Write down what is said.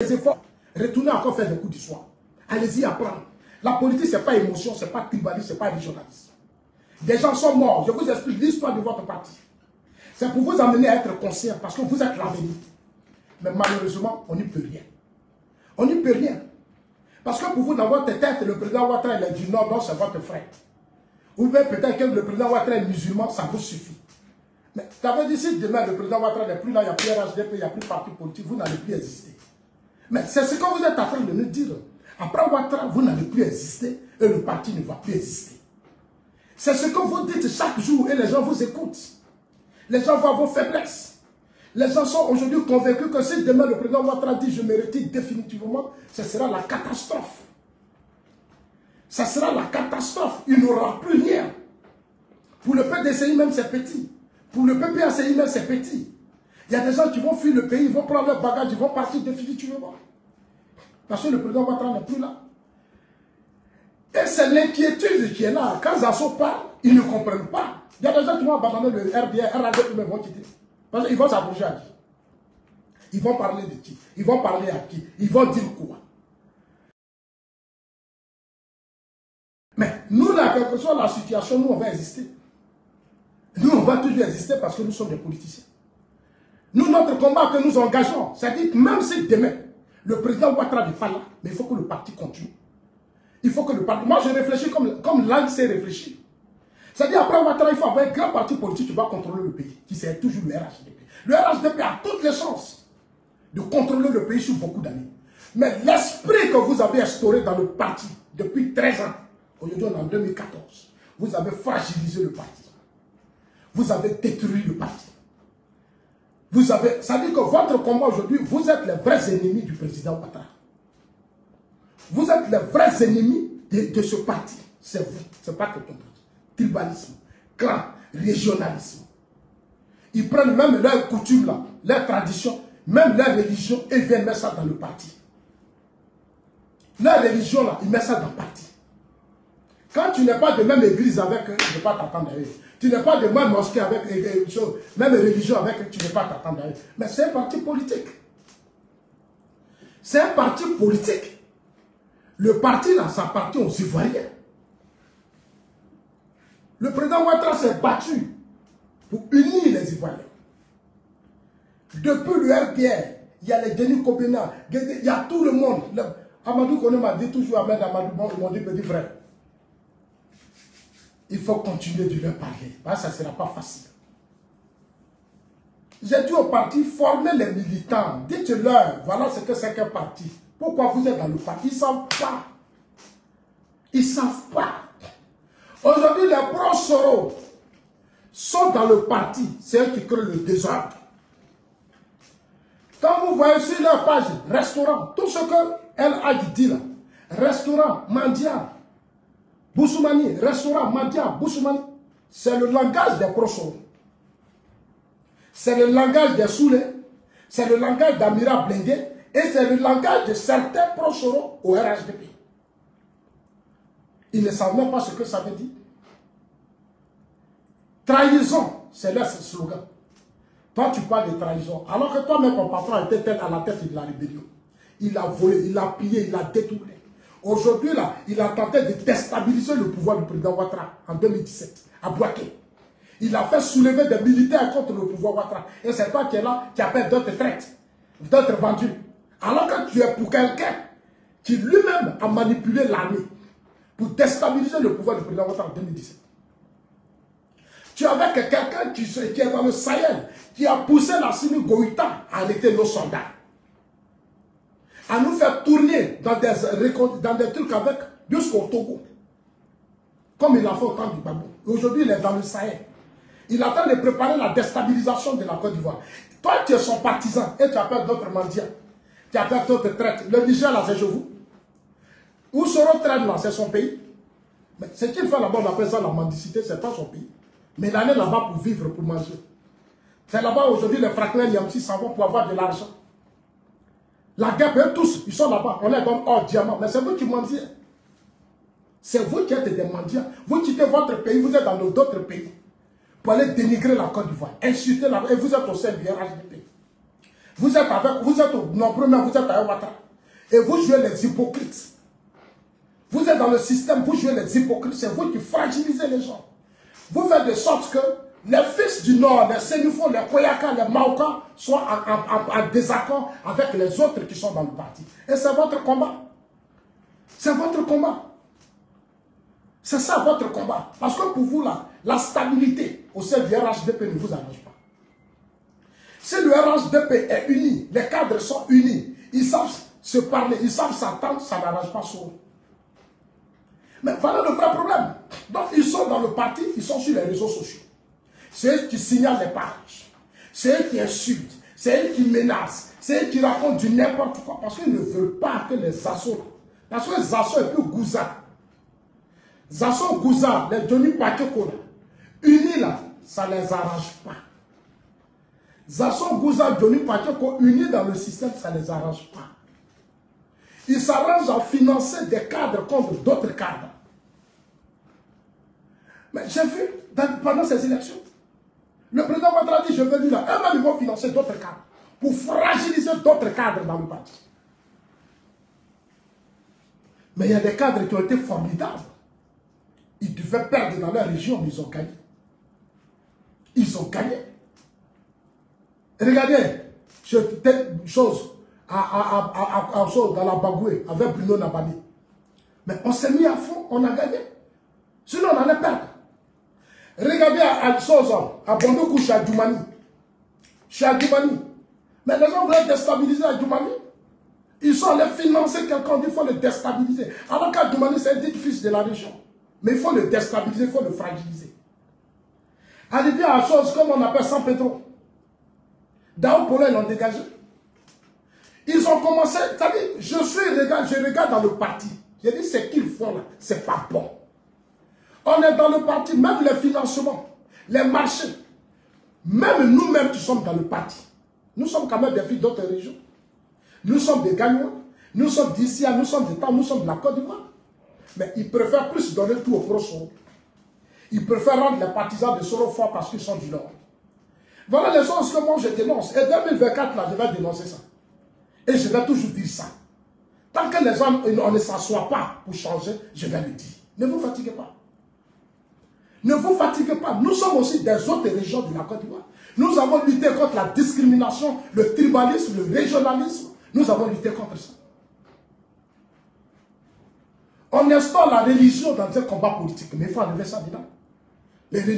les efforts, retournez encore faire des coups du soir. Allez-y apprendre. La politique, ce n'est pas émotion, ce n'est pas tribalisme, ce n'est pas régionalisme. Des gens sont morts. Je vous explique l'histoire de votre parti. C'est pour vous amener à être conscient parce que vous êtes l'avenir. Mais malheureusement, on n'y peut rien. On n'y peut rien. Parce que pour vous, dans votre tête, le président Ouattara est du Nord, donc c'est votre frère. Ou bien peut-être que le président Ouattara est musulman, ça vous suffit. Mais ça veut dire si demain le président Ouattara n'est plus là, il n'y a plus RHDP, il n'y a plus de parti politique, vous n'allez plus exister. Mais c'est ce que vous êtes en train de nous dire. Après Ouattara, vous n'allez plus exister et le parti ne va plus exister. C'est ce que vous dites chaque jour et les gens vous écoutent. Les gens voient vos faiblesses. Les gens sont aujourd'hui convaincus que si demain le président Ouattara dit je me retire définitivement, ce sera la catastrophe. Ça sera la catastrophe. Il n'aura plus rien. Pour le PDCI même c'est petit. Pour le PPACI même c'est petit. Il y a des gens qui vont fuir le pays, ils vont prendre leur bagage, ils vont partir définitivement. Parce que le président Ouattara n'est plus là. Et c'est l'inquiétude qui est là. Quand Zasso parle, ils ne comprennent pas. Il y a des gens qui vont abandonner le RDR, RADP, mais vont quitter. Parce qu'ils vont s'abouger à qui? Ils vont parler de qui? Ils vont parler à qui? Ils vont dire quoi? Mais nous, là, quelle que soit la situation, nous, on va exister. Nous, on va toujours exister parce que nous sommes des politiciens. Nous, notre combat que nous engageons, c'est-à-dire que même si demain, le président Ouattara n'est pas là, mais il faut que le parti continue. Il faut que le parti... Moi, je réfléchis comme l'ANC réfléchit. C'est-à-dire, après Ouattara, il faut avoir un grand parti politique qui va contrôler le pays, qui c'est toujours le RHDP. Le RHDP a toutes les chances de contrôler le pays sur beaucoup d'années. Mais l'esprit que vous avez instauré dans le parti depuis 13 ans, aujourd'hui on est en 2014, vous avez fragilisé le parti. Vous avez détruit le parti. Vous avez... Ça dit que votre combat aujourd'hui, vous êtes les vrais ennemis du président Ouattara. Vous êtes les vrais ennemis de ce parti. C'est vous, c'est pas que ton parti. Tribalisme, clan, régionalisme. Ils prennent même leurs coutumes là, leurs traditions, même leur religion, et viennent mettre ça dans le parti. Leur religion là, ils mettent ça dans le parti. Quand tu n'es pas de même église avec eux, tu ne peux pas t'attendre à eux. Tu n'es pas de même mosquée avec eux, même religion avec eux, tu ne peux pas t'attendre à eux. Mais c'est un parti politique. C'est un parti politique. Le parti là, ça appartient aux Ivoiriens. Le président Ouattara s'est battu pour unir les Ivoiriens. Depuis le RDR, il y a les Denis Kobena, il y a tout le monde. Amadou Kone m'a dit toujours, Ahmed Amadou, ils m'ont dit, petit frère, il faut continuer de leur parler. Parce que ça ne sera pas facile. J'ai dit au parti, formez les militants. Dites-leur, voilà ce que c'est qu'un parti. Pourquoi vous êtes dans le parti? Ils ne savent pas. Ils ne savent pas. Aujourd'hui, les pro-Soro sont dans le parti. C'est eux qui créent le désordre. Quand vous voyez sur leur page, restaurant, tout ce que Elle a dit là, restaurant, mendiant, Boussoumani, restaurant, mendiant, Boussoumani, c'est le langage des pro-Soro. C'est le langage des Soulé, c'est le langage d'Amira Blengue, et c'est le langage de certains pro-Soro au RHDP. Ils ne savent même pas ce que ça veut dire. Trahison, c'est leur slogan. Toi, tu parles de trahison. Alors que toi-même, ton patron était à la tête de la rébellion. Il a volé, il a pillé, il a détourné. Aujourd'hui, là, il a tenté de déstabiliser le pouvoir du président Ouattara en 2017, à Bouaké. Il a fait soulever des militaires contre le pouvoir Ouattara. Et c'est toi qui es là, qui appelle d'autres traites, d'autres vendus. Alors que tu es pour quelqu'un qui lui-même a manipulé l'armée pour déstabiliser le pouvoir du président Ouattara en 2017. Tu es avec quelqu'un qui est dans le Sahel, qui a poussé la Sini Goïta à arrêter nos soldats. À nous faire tourner dans des trucs avec jusqu'au Togo. Comme il a fait au temps du Babou. Aujourd'hui, il est dans le Sahel. Il attend de préparer la déstabilisation de la Côte d'Ivoire. Toi, tu es son partisan et tu appelles d'autres mendiants. Tu appelles d'autres traites. Le Niger, là, c'est chez vous. Où Soro traite, là, c'est son pays. Mais ce qu'il fait là-bas, on appelle ça la mendicité, c'est pas son pays. Mais il en est là-bas pour vivre, pour manger. C'est là-bas aujourd'hui, les Franklin Yamsi s'en vont pour avoir de l'argent. La guerre, eux tous, ils sont là-bas. On les donne or, diamant. Mais c'est vous qui mendiez. C'est vous qui êtes des mendiants. Vous quittez votre pays, vous êtes dans d'autres pays. Pour aller dénigrer la Côte d'Ivoire. Insulter la... Et vous êtes au sein du RHDP. Vous êtes nombreux, mais vous êtes avec Ouattara. Et vous jouez les hypocrites. Vous êtes dans le système, vous jouez les hypocrites. C'est vous qui fragilisez les gens. Vous faites de sorte que les fils du Nord, les Sénifos, les Koyaka, les Maoka soient en désaccord avec les autres qui sont dans le parti. Et c'est votre combat. C'est votre combat. C'est ça votre combat. Parce que pour vous, là, la stabilité au sein du RHDP ne vous arrange pas. Si le RHDP est uni, les cadres sont unis, ils savent se parler, ils savent s'attendre, ça n'arrange pas sur eux. Mais voilà le vrai problème. Donc ils sont dans le parti, ils sont sur les réseaux sociaux. C'est eux qui signalent les pages. C'est eux qui insultent. C'est eux qui menacent. C'est eux qui racontent du n'importe quoi. Parce qu'ils ne veulent pas que les assauts. Parce que les assauts et puis Gouza. Zasso Gouza, les Johnny Pakeko, unis là, ça ne les arrange pas. Zasso Gouza, Johnny Pakeko, unis dans le système, ça ne les arrange pas. Ils s'arrangent à financer des cadres contre d'autres cadres. Mais j'ai vu, pendant ces élections, le président Ouattara dit, je veux dire là, eux-mêmes ils vont financer d'autres cadres, pour fragiliser d'autres cadres dans le parti. Mais il y a des cadres qui ont été formidables. Ils devaient perdre dans leur région, mais ils ont gagné. Ils ont gagné. Regardez, telle chose, dans la Bagoué, avec Bruno Nabani. Mais on s'est mis à fond, on a gagné. Sinon, on allait perdre. Regardez à chose, à Bondoukou, chez Adjoumani. Chez Adjoumani. Mais les gens voulaient déstabiliser Adjoumani. Ils sont allés financer quelqu'un, il faut le déstabiliser. Alors qu'Adjoumani, c'est un dit fils de la région. Mais il faut le déstabiliser, il faut le fragiliser. Arrivé à la chose comme on appelle San Pedro. Dao Polo, ils l'ont dégagé. Ils ont commencé, c'est-à-dire, je regarde dans le parti. J'ai dit, ce qu'ils font là, c'est pas bon. On est dans le parti, même les financements, les marchés, même nous-mêmes qui sommes dans le parti. Nous sommes quand même des filles d'autres régions. Nous sommes des gagnants, nous sommes d'ici, nous sommes des temps, nous sommes de la Côte d'Ivoire. Mais ils préfèrent plus donner tout au pro-Soro. Ils préfèrent rendre les partisans de Soro forts parce qu'ils sont du Nord. Voilà les choses que moi je dénonce. Et 2024, là, je vais dénoncer ça. Et je vais toujours dire ça. Tant que les gens on ne s'assoient pas pour changer, je vais le dire. Ne vous fatiguez pas. Ne vous fatiguez pas. Nous sommes aussi des autres régions de la Côte d'Ivoire. Nous avons lutté contre la discrimination, le tribalisme, le régionalisme. Nous avons lutté contre ça. On instaure la religion dans un combat politique, mais il faut enlever ça dedans. Les religions